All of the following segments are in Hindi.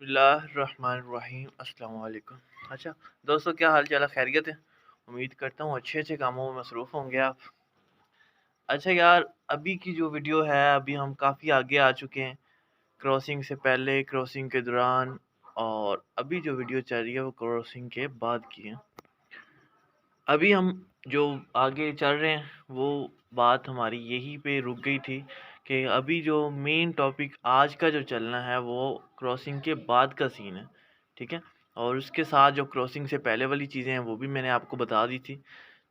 बिस्मिल्लाहिर्रहमानिर्रहीम अस्सलाम वालेकुम। अच्छा दोस्तों, क्या हाल चाल है? खैरियत है? उम्मीद करता हूँ अच्छे अच्छे कामों में मसरूफ़ होंगे आप। अच्छा यार, अभी की जो वीडियो है, अभी हम काफ़ी आगे आ चुके हैं। क्रॉसिंग से पहले, क्रॉसिंग के दौरान, और अभी जो वीडियो चल रही है वो क्रॉसिंग के बाद की है। अभी हम जो आगे चल रहे हैं वो बात हमारी यहीं पे रुक गई थी कि अभी जो मेन टॉपिक आज का जो चलना है वो क्रॉसिंग के बाद का सीन है। ठीक है। और उसके साथ जो क्रॉसिंग से पहले वाली चीज़ें हैं वो भी मैंने आपको बता दी थी।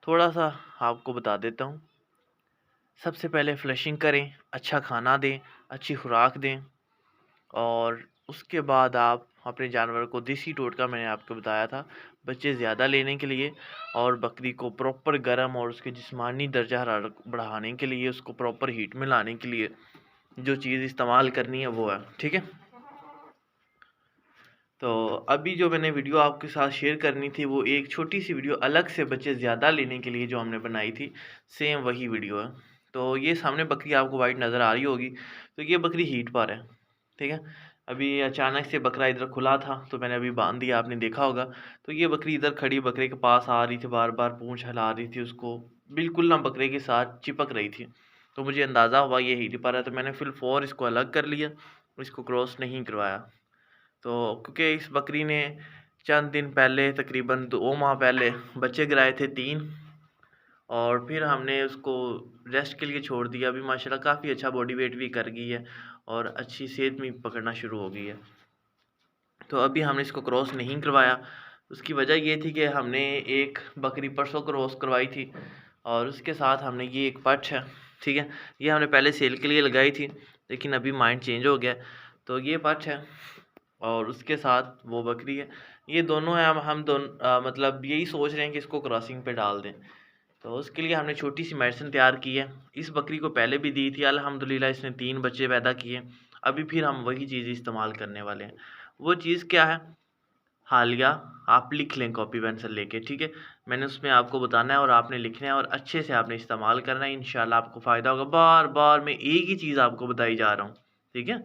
थोड़ा सा आपको बता देता हूँ। सबसे पहले फ्लशिंग करें, अच्छा खाना दें, अच्छी खुराक दें, और उसके बाद आप अपने जानवर को देसी टोटका मैंने आपको बताया था बच्चे ज़्यादा लेने के लिए, और बकरी को प्रॉपर गर्म और उसके जिस्मानी दर्जा हरारत बढ़ाने के लिए, उसको प्रॉपर हीट में लाने के लिए जो चीज़ इस्तेमाल करनी है वो है। ठीक है। तो अभी जो मैंने वीडियो आपके साथ शेयर करनी थी वो एक छोटी सी वीडियो अलग से बच्चे ज़्यादा लेने के लिए जो हमने बनाई थी, सेम वही वीडियो है। तो ये सामने बकरी आपको वाइट नज़र आ रही होगी, तो ये बकरी हीट पर है। ठीक है। अभी अचानक से बकरा इधर खुला था तो मैंने अभी बांध दिया, आपने देखा होगा। तो ये बकरी इधर खड़ी बकरे के पास आ रही थी, बार बार पूंछ हिला रही थी, उसको बिल्कुल ना बकरे के साथ चिपक रही थी। तो मुझे अंदाज़ा हुआ ये हीट पर है, तो मैंने फिल फॉर इसको अलग कर लिया, इसको क्रॉस नहीं करवाया। तो क्योंकि इस बकरी ने चंद दिन पहले, तकरीबन 2 माह पहले बच्चे गिराए थे 3, और फिर हमने उसको रेस्ट के लिए छोड़ दिया। अभी माशाल्लाह काफ़ी अच्छा बॉडी वेट भी कर गई है और अच्छी सेहत भी पकड़ना शुरू हो गई है। तो अभी हमने इसको क्रॉस नहीं करवाया। उसकी वजह ये थी कि हमने एक बकरी परसों क्रॉस करवाई थी, और उसके साथ हमने ये एक पठ है। ठीक है। ये हमने पहले सेल के लिए लगाई थी, लेकिन अभी माइंड चेंज हो गया। तो ये पठ है और उसके साथ वो बकरी है। ये दोनों हैं। हम दोनों मतलब यही सोच रहे हैं कि इसको क्रॉसिंग पे डाल दें। तो उसके लिए हमने छोटी सी मेडिसिन तैयार की है। इस बकरी को पहले भी दी थी, अल्हम्दुलिल्लाह इसने 3 बच्चे पैदा किए। अभी फिर हम वही चीज़ इस्तेमाल करने वाले हैं। वो चीज़ क्या है? हालिया। आप लिख लें कॉपी पेंसिल लेके। ठीक है। मैंने उसमें आपको बताना है और आपने लिखना है और अच्छे से आपने इस्तेमाल करना है। इंशाल्लाह आपको फ़ायदा होगा। बार बार मैं एक ही चीज़ आपको बताई जा रहा हूँ। ठीक है।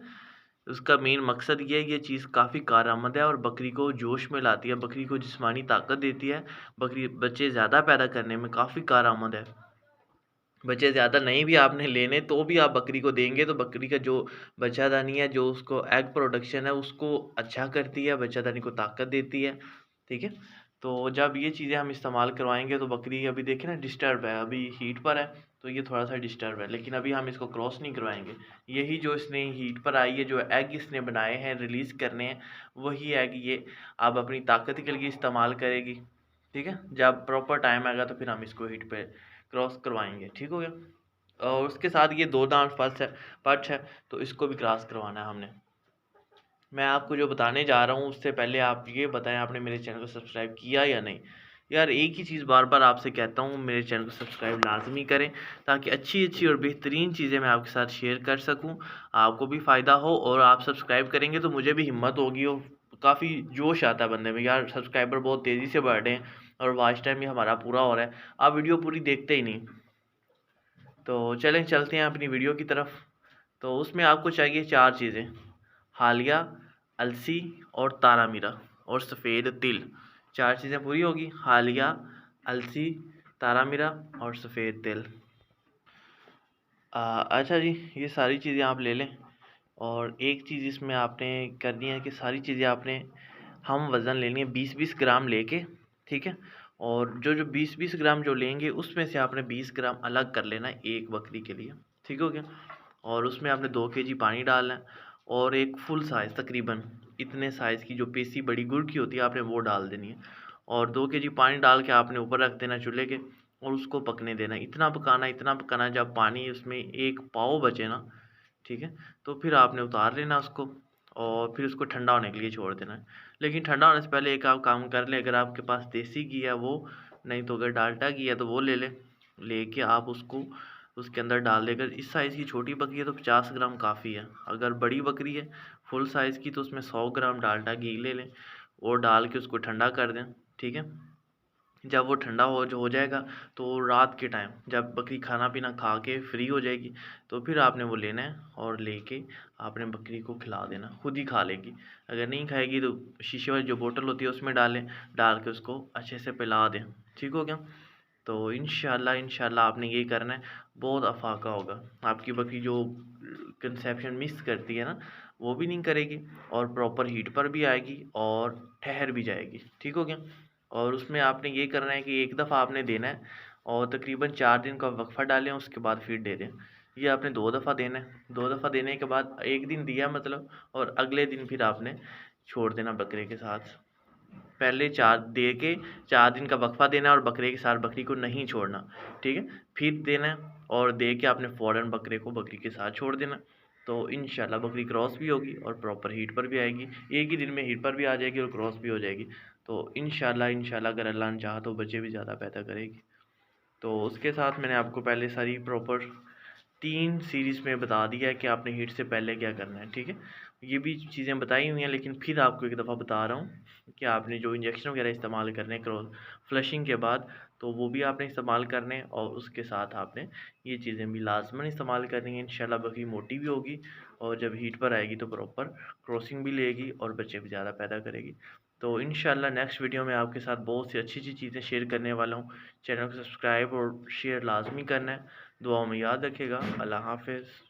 उसका मेन मकसद ये है, ये चीज़ काफ़ी कारआमद है और बकरी को जोश में लाती है, बकरी को जिस्मानी ताकत देती है, बकरी बच्चे ज़्यादा पैदा करने में काफ़ी कारआमद है। बच्चे ज़्यादा नहीं भी आपने लेने तो भी आप बकरी को देंगे तो बकरी का जो बच्चादानी है, जो उसको एग प्रोडक्शन है उसको अच्छा करती है, बच्चादानी को ताकत देती है। ठीक है। तो जब ये चीज़ें हम इस्तेमाल करवाएँगे तो बकरी अभी देखें ना डिस्टर्ब है, अभी हीट पर है, तो ये थोड़ा-सा डिस्टर्ब है, लेकिन अभी हम इसको क्रॉस नहीं करवाएँगे। यही जो इसने हीट पर आई है, जो एग इसने बनाए हैं, रिलीज़ करने हैं, वही एग ये अब अपनी ताकत के लिए इस्तेमाल करेगी। ठीक है। जब प्रॉपर टाइम आएगा तो फिर हम इसको हीट पे क्रॉस करवाएँगे। ठीक हो गया। और उसके साथ ये 2 दांत पट्ठ है, तो इसको भी क्रॉस करवाना है हमने। मैं आपको जो बताने जा रहा हूँ उससे पहले आप ये बताएं, आपने मेरे चैनल को सब्सक्राइब किया या नहीं? यार एक ही चीज़ बार बार आपसे कहता हूँ, मेरे चैनल को सब्सक्राइब लाजमी करें, ताकि अच्छी अच्छी और बेहतरीन चीज़ें मैं आपके साथ शेयर कर सकूँ, आपको भी फ़ायदा हो। और आप सब्सक्राइब करेंगे तो मुझे भी हिम्मत होगी और काफ़ी जोश आता है बंदे में, यार सब्सक्राइबर बहुत तेज़ी से बढ़ रहे हैं और वॉच टाइम भी हमारा पूरा हो रहा है। आप वीडियो पूरी देखते ही नहीं। तो चलें चलते हैं अपनी वीडियो की तरफ। तो उसमें आपको चाहिए 4 चीज़ें: हालिया, अलसी और तारा मीरा और सफ़ेद तिल। 4 चीज़ें पूरी होगी: हालिया, अलसी, तारा मीरा और सफ़ेद तिल। अच्छा जी, ये सारी चीज़ें आप ले लें। और एक चीज़ इसमें आपने करनी है कि सारी चीज़ें आपने हम वज़न लेनी है 20-20 ग्राम लेके। ठीक है। और जो 20-20 ग्राम जो लेंगे उसमें से आपने 20 ग्राम अलग कर लेना है एक बकरी के लिए। ठीक हो गया। और उसमें आपने 2 केजी पानी डालना है और एक फुल साइज़ तकरीबन इतने साइज़ की जो पेसी बड़ी गुड़ की होती है आपने वो डाल देनी है। और 2 केजी पानी डाल के आपने ऊपर रख देना चूल्हे के और उसको पकने देना है। इतना पकाना जब पानी उसमें 1 पाव बचे ना, ठीक है, तो फिर आपने उतार लेना उसको और फिर उसको ठंडा होने के लिए छोड़ देना है। लेकिन ठंडा होने से पहले एक आप काम कर लें, अगर आपके पास देसी घी है वो, नहीं तो अगर डाल्डा घी है तो वो ले लें। लेके आप उसको उसके अंदर डाल देकर, इस साइज़ की छोटी बकरी है तो 50 ग्राम काफ़ी है। अगर बड़ी बकरी है फुल साइज़ की तो उसमें 100 ग्राम डाल्डा घी ले लें और डाल के उसको ठंडा कर दें। ठीक है। जब वो ठंडा हो जाएगा तो रात के टाइम जब बकरी खाना पीना खा के फ्री हो जाएगी तो फिर आपने वो लेना है और लेके आपने बकरी को खिला देना, खुद ही खा लेगी। अगर नहीं खाएगी तो शीशे वाली जो बोतल होती है उसमें डालें, डाल के उसको अच्छे से पिला दें। ठीक हो गया? तो इंशाल्लाह आपने ये करना है, बहुत अफाका होगा। आपकी बकरी जो कंसेप्शन मिस करती है ना, वो भी नहीं करेगी और प्रॉपर हीट पर भी आएगी और ठहर भी जाएगी। ठीक हो गया? और उसमें आपने ये करना है कि एक दफ़ा आपने देना है और तकरीबन 4 दिन का वक्फ़ा डालें, उसके बाद फिर दे दें। ये आपने 2 दफ़ा देना है, 2 दफ़ा देने के बाद 1 दिन दिया मतलब, और अगले दिन फिर आपने छोड़ देना बकरे के साथ। पहले 4 दे के 4 दिन का वक़्फ़ा देना और बकरे के साथ बकरी को नहीं छोड़ना, ठीक है? फिर देना है और दे के आपने फ़ौरन बकरे को बकरी के साथ छोड़ देना। तो इंशाल्लाह बकरी क्रॉस भी होगी और प्रॉपर हीट पर भी आएगी। एक ही दिन में हीट पर भी आ जाएगी और क्रॉस भी हो जाएगी। तो इंशाल्लाह अगर अल्लाह ने चाहा तो बच्चे भी ज़्यादा पैदा करेगी। तो उसके साथ मैंने आपको पहले सारी प्रॉपर 3 सीरीज़ में बता दिया है कि आपने हीट से पहले क्या करना है, ठीक है? ये भी चीज़ें बताई हुई हैं, लेकिन फिर आपको एक दफ़ा बता रहा हूँ कि आपने जो इंजेक्शन वगैरह इस्तेमाल करने हैं क्रॉस फ्लशिंग के बाद, तो वो भी आपने इस्तेमाल करने हैं और उसके साथ आपने ये चीज़ें भी लाज़िमन इस्तेमाल करनी है। इंशाल्लाह बकरी मोटी भी होगी और जब हीट पर आएगी तो प्रॉपर क्रॉसिंग भी लेगी और बच्चे भी ज़्यादा पैदा करेगी। तो इंशाल्लाह नेक्स्ट वीडियो में आपके साथ बहुत सी अच्छी-अच्छी चीज़ें शेयर करने वाला हूँ। चैनल को सब्सक्राइब और शेयर लाज़मी करना है। दुआओं में याद रखिएगा। अल्लाह हाफ़िज़।